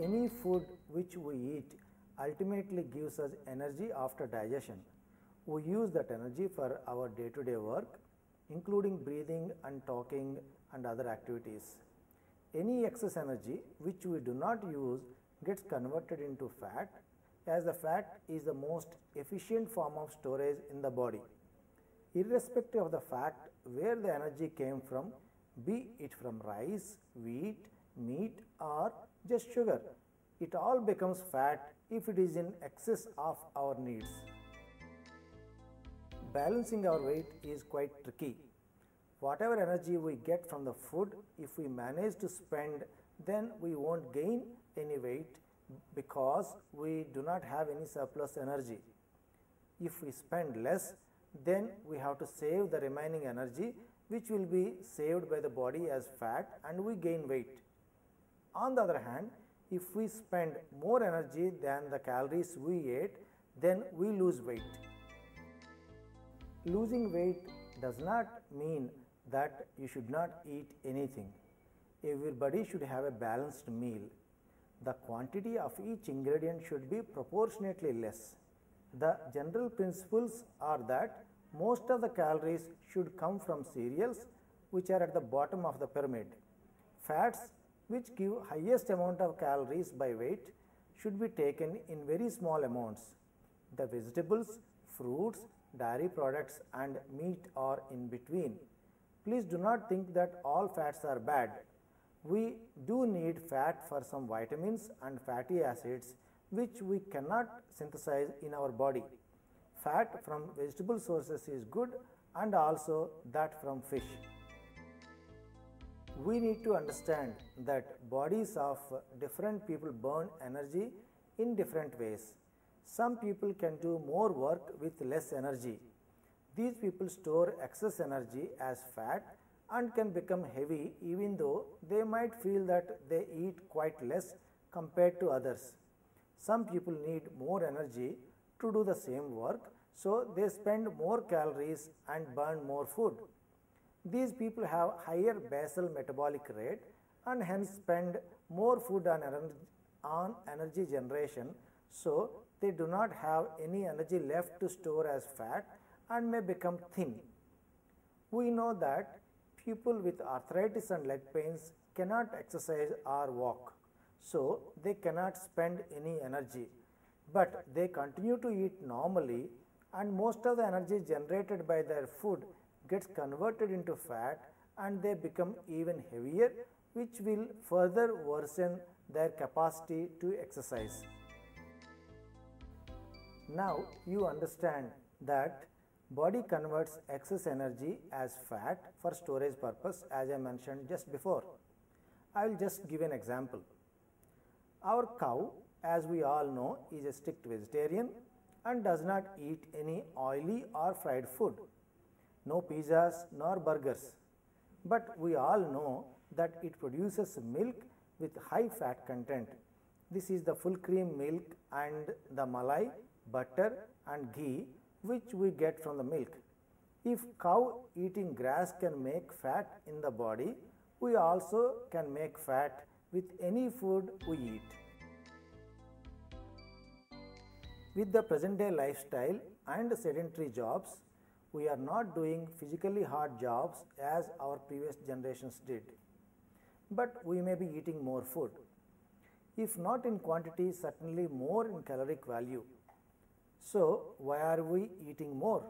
Any food which we eat ultimately gives us energy after digestion. We use that energy for our day-to-day work, including breathing and talking and other activities. Any excess energy which we do not use gets converted into fat, as the fat is the most efficient form of storage in the body. Irrespective of the fact where the energy came from, be it from rice, wheat, meat, or just sugar, it all becomes fat if it is in excess of our needs. Balancing our weight is quite tricky. Whatever energy we get from the food, if we manage to spend, then we won't gain any weight because we do not have any surplus energy. If we spend less, then we have to save the remaining energy, which will be saved by the body as fat, and we gain weight. On the other hand, if we spend more energy than the calories we ate, then we lose weight. Losing weight does not mean that you should not eat anything. Everybody should have a balanced meal. The quantity of each ingredient should be proportionately less. The general principles are that most of the calories should come from cereals, which are at the bottom of the pyramid. Fats, which give highest amount of calories by weight, should be taken in very small amounts. The vegetables, fruits, dairy products and meat are in between. Please do not think that all fats are bad. We do need fat for some vitamins and fatty acids which we cannot synthesize in our body. Fat from vegetable sources is good, and also that from fish. We need to understand that bodies of different people burn energy in different ways. Some people can do more work with less energy. These people store excess energy as fat and can become heavy even though they might feel that they eat quite less compared to others. Some people need more energy to do the same work, so they spend more calories and burn more food. These people have higher basal metabolic rate and hence spend more food on energy generation, so they do not have any energy left to store as fat and may become thin. We know that people with arthritis and leg pains cannot exercise or walk, so they cannot spend any energy, but they continue to eat normally, and most of the energy generated by their food gets converted into fat and they become even heavier, which will further worsen their capacity to exercise. Now you understand that body converts excess energy as fat for storage purpose, as I mentioned just before. I will just give an example. Our cow, as we all know, is a strict vegetarian and does not eat any oily or fried food. No pizzas nor burgers. But we all know that it produces milk with high fat content. This is the full cream milk and the malai, butter and ghee which we get from the milk. If cow eating grass can make fat in the body, we also can make fat with any food we eat. With the present day lifestyle and sedentary jobs, we are not doing physically hard jobs as our previous generations did. But we may be eating more food. If not in quantity, certainly more in caloric value. So, why are we eating more?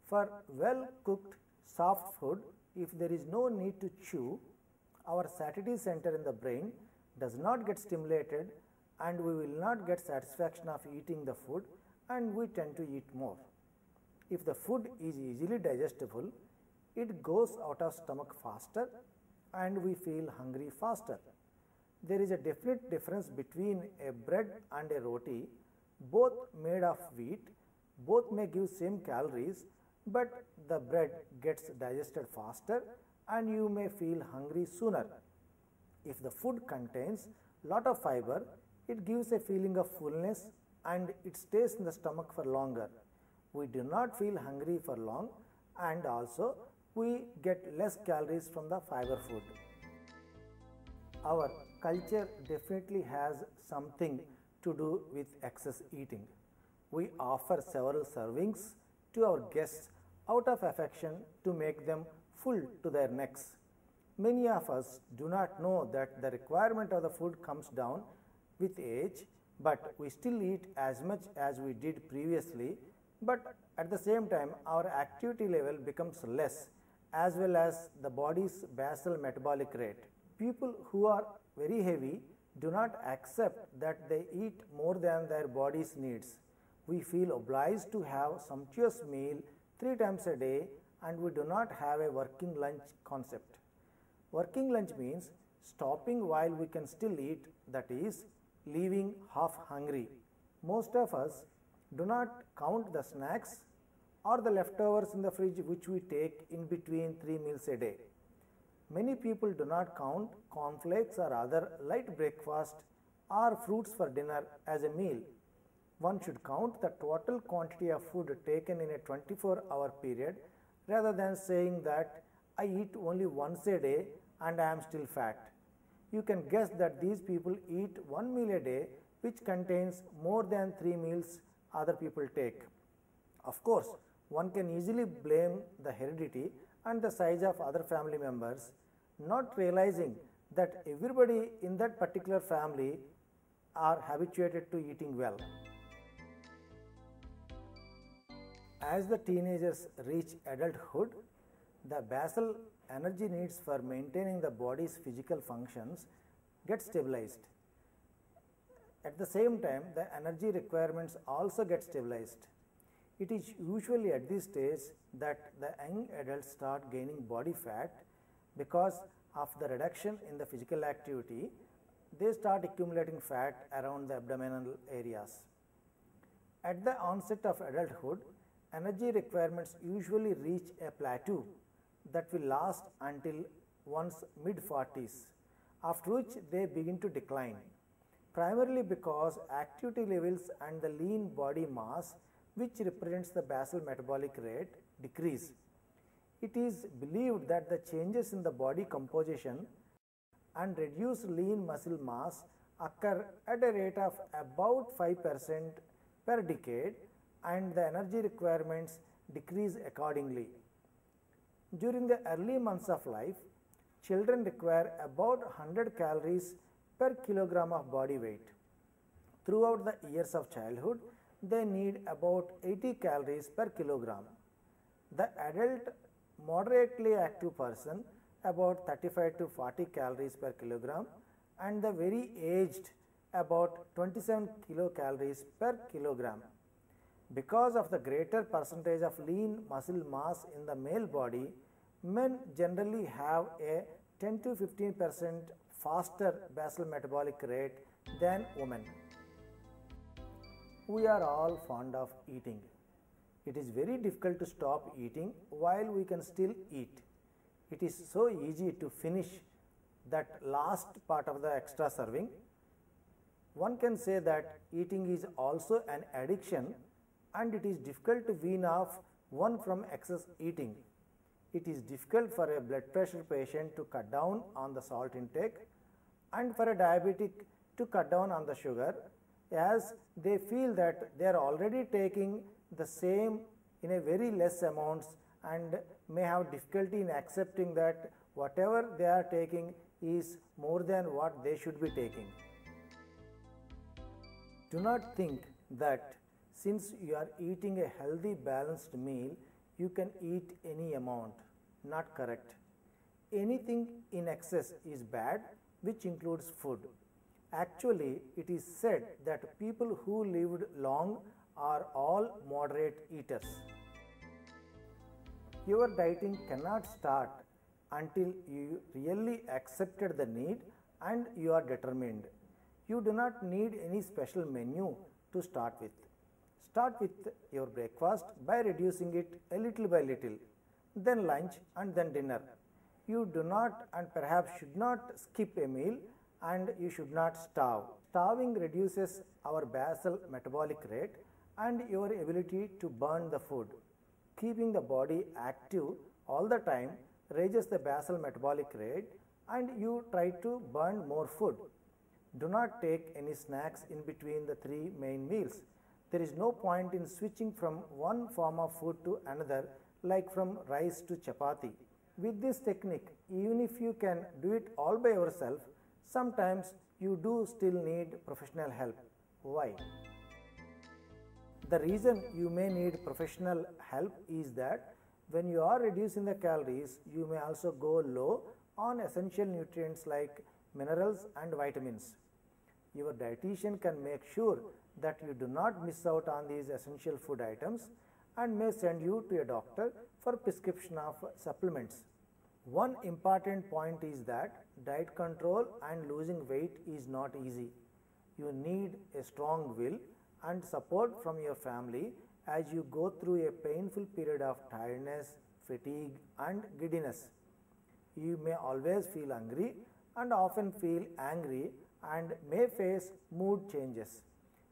For well cooked soft food, if there is no need to chew, our satiety center in the brain does not get stimulated and we will not get satisfaction of eating the food, and we tend to eat more. If the food is easily digestible, it goes out of stomach faster and we feel hungry faster. There is a definite difference between a bread and a roti, both made of wheat, both may give same calories, but the bread gets digested faster and you may feel hungry sooner. If the food contains lot of fiber, it gives a feeling of fullness and it stays in the stomach for longer. We do not feel hungry for long, and also we get less calories from the fiber food. Our culture definitely has something to do with excess eating. We offer several servings to our guests out of affection to make them full to their necks. Many of us do not know that the requirement of the food comes down with age, but we still eat as much as we did previously, but at the same time, our activity level becomes less as well as the body's basal metabolic rate. People who are very heavy do not accept that they eat more than their body's needs. We feel obliged to have sumptuous meal 3 times a day and we do not have a working lunch concept. Working lunch means stopping while we can still eat, that is, leaving half hungry. Most of us do not count the snacks or the leftovers in the fridge which we take in between 3 meals a day. Many people do not count cornflakes or other light breakfast or fruits for dinner as a meal. One should count the total quantity of food taken in a 24-hour period rather than saying that I eat only once a day and I am still fat. You can guess that these people eat one meal a day which contains more than 3 meals other people take. Of course, one can easily blame the heredity and the size of other family members, not realizing that everybody in that particular family are habituated to eating well. As the teenagers reach adulthood, the basal energy needs for maintaining the body's physical functions get stabilized. At the same time, the energy requirements also get stabilized. It is usually at this stage that the young adults start gaining body fat because of the reduction in the physical activity. They start accumulating fat around the abdominal areas. At the onset of adulthood, energy requirements usually reach a plateau that will last until one's mid-40s, after which they begin to decline, primarily because activity levels and the lean body mass, which represents the basal metabolic rate, decrease. It is believed that the changes in the body composition and reduced lean muscle mass occur at a rate of about 5% per decade and the energy requirements decrease accordingly. During the early months of life, children require about 100 calories per kilogram of body weight. Throughout the years of childhood, they need about 80 calories per kilogram. The adult moderately active person about 35 to 40 calories per kilogram and the very aged about 27 kilocalories per kilogram. Because of the greater percentage of lean muscle mass in the male body, men generally have a 10 to 15% faster basal metabolic rate than women. We are all fond of eating. It is very difficult to stop eating while we can still eat. It is so easy to finish that last part of the extra serving. One can say that eating is also an addiction and it is difficult to wean off one from excess eating. It is difficult for a blood pressure patient to cut down on the salt intake and for a diabetic to cut down on the sugar, as they feel that they are already taking the same in a very less amounts and may have difficulty in accepting that whatever they are taking is more than what they should be taking. Do not think that since you are eating a healthy balanced meal, you can eat any amount. Not correct. Anything in excess is bad, which includes food. Actually, it is said that people who lived long are all moderate eaters. Your dieting cannot start until you really accepted the need and you are determined. You do not need any special menu to start with. Start with your breakfast by reducing it a little by little, then lunch and then dinner. You do not and perhaps should not skip a meal and you should not starve. Starving reduces our basal metabolic rate and your ability to burn the food. Keeping the body active all the time raises the basal metabolic rate and you try to burn more food. Do not take any snacks in between the three main meals. There is no point in switching from one form of food to another, like from rice to chapati. With this technique, even if you can do it all by yourself, sometimes you do still need professional help. Why? The reason you may need professional help is that when you are reducing the calories, you may also go low on essential nutrients like minerals and vitamins. Your dietitian can make sure that you do not miss out on these essential food items and may send you to a doctor for prescription of supplements. One important point is that diet control and losing weight is not easy. You need a strong will and support from your family as you go through a painful period of tiredness, fatigue, and giddiness. You may always feel hungry and often feel angry and may face mood changes.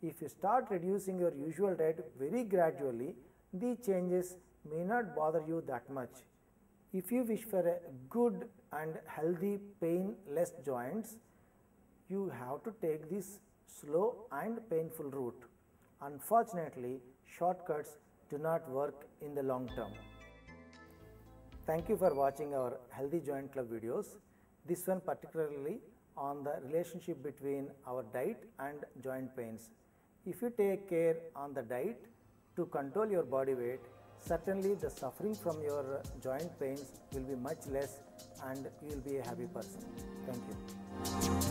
If you start reducing your usual diet very gradually, the changes may not bother you that much. If you wish for a good and healthy pain-less joints, you have to take this slow and painful route. Unfortunately, shortcuts do not work in the long term. Thank you for watching our Healthy Joint Club videos. This one particularly on the relationship between our diet and joint pains. If you take care on the diet to control your body weight, certainly the suffering from your joint pains will be much less and you will be a happy person. Thank you.